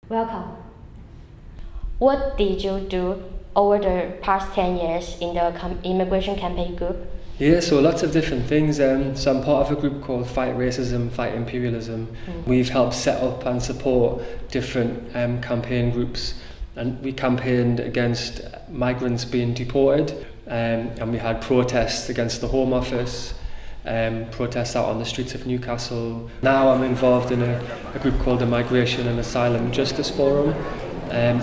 Welcome. What did you do over the past 10 years in the immigration campaign group? Yeah, so lots of different things. So I'm part of a group called Fight Racism, Fight Imperialism. We've helped set up and support different campaign groups, and we campaigned against migrants being deported, and we had protests against the Home Office, protests out on the streets of Newcastle. Now I'm involved in a group called the Migration and Asylum Justice Forum,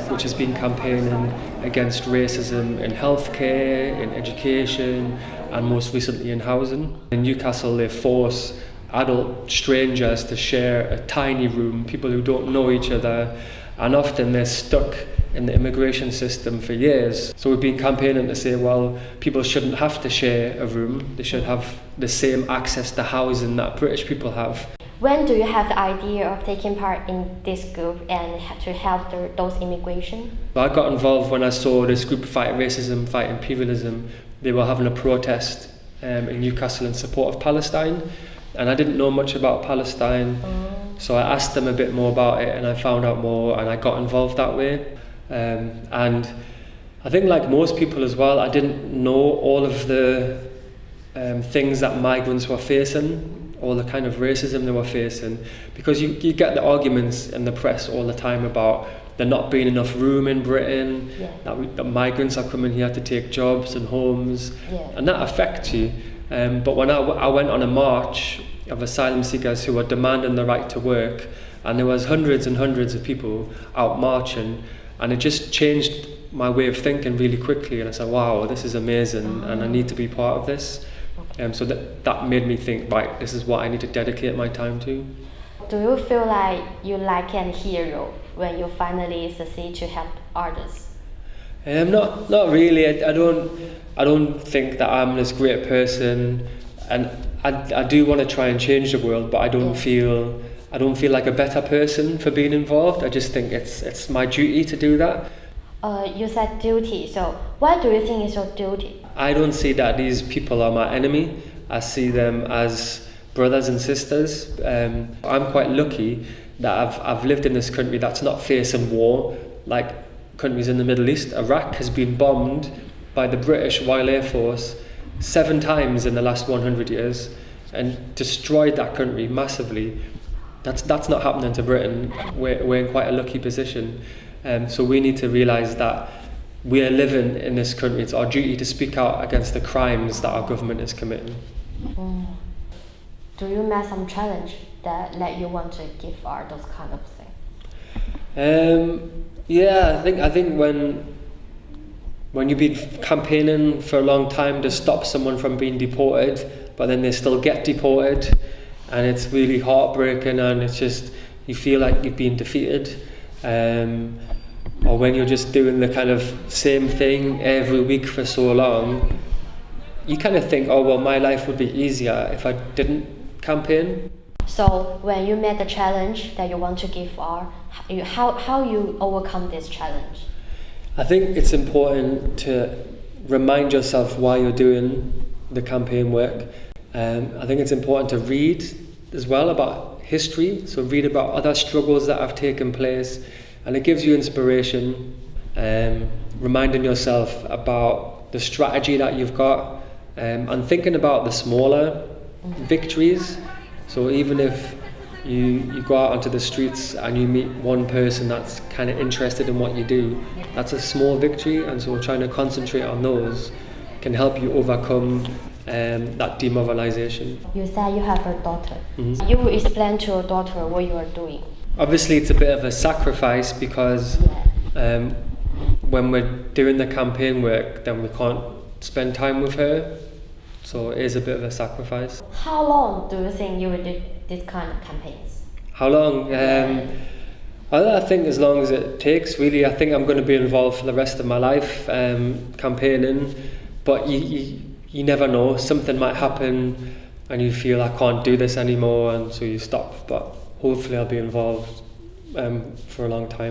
which has been campaigning against racism in healthcare, in education, and most recently in housing. In Newcastle, they force adult strangers to share a tiny room, people who don't know each other, and often they're stuck in the immigration system for years. So we've been campaigning to say, well, people shouldn't have to share a room, they should have the same access to housing that British people have. When do you have the idea of taking part in this group and to help those immigration? I got involved when I saw this group Fight Racism, Fight Imperialism. They were having a protest in Newcastle in support of Palestine, and I didn't know much about Palestine, so I asked them a bit more about it and I found out more and I got involved that way. And I think, like most people as well, I didn't know all of the things that migrants were facing, all the kind of racism they were facing, because you get the arguments in the press all the time about there not being enough room in Britain, that migrants are coming here to take jobs and homes, and that affects you. But when I went on a march of asylum seekers who were demanding the right to work, and there was hundreds and hundreds of people out marching, and it just changed my way of thinking really quickly, and I said, wow, this is amazing, and I need to be part of this. So that made me think, right, this is what I need to dedicate my time to. Do you feel like you're like a hero when you finally succeed to help others? Not really. I don't think that I'm this great person, and I do want to try and change the world, but I don't feel like a better person for being involved. I just think it's my duty to do that. You said duty, so why do you think it's your duty? I don't see that these people are my enemy. I see them as brothers and sisters. I'm quite lucky that I've lived in this country that's not facing war like countries in the Middle East. Iraq has been bombed by the British Royal Air Force 7 times in the last 100 years and destroyed that country massively. That's not happening to Britain. We're in quite a lucky position. So we need to realise that we are living in this country. It's our duty to speak out against the crimes that our government is committing. Do you make some challenge that you want to give art those kind of things? Yeah, I think when you've been campaigning for a long time to stop someone from being deported, but then they still get deported, and it's really heartbreaking, and it's just, you feel like you've been defeated. Or when you're just doing the kind of same thing every week for so long, you kind of think, oh well, my life would be easier if I didn't campaign. So when you met the challenge that you want to give art, how you overcome this challenge? I think it's important to remind yourself why you're doing the campaign work. I think it's important to read as well about history, so read about other struggles that have taken place, and it gives you inspiration, reminding yourself about the strategy that you've got, and thinking about the smaller victories. So even if you go out onto the streets and you meet one person that's kind of interested in what you do, that's a small victory, and so trying to concentrate on those can help you overcome that demoralization. You said you have a daughter. You will explain to your daughter what you are doing. Obviously it's a bit of a sacrifice because when we're doing the campaign work, then we can't spend time with her, so it is a bit of a sacrifice. How long do you think you will do this kind of campaigns? How long? I think as long as it takes, really. I think I'm going to be involved for the rest of my life campaigning, but you never know, something might happen and you feel I can't do this anymore, and so you stop, but hopefully I'll be involved for a long time.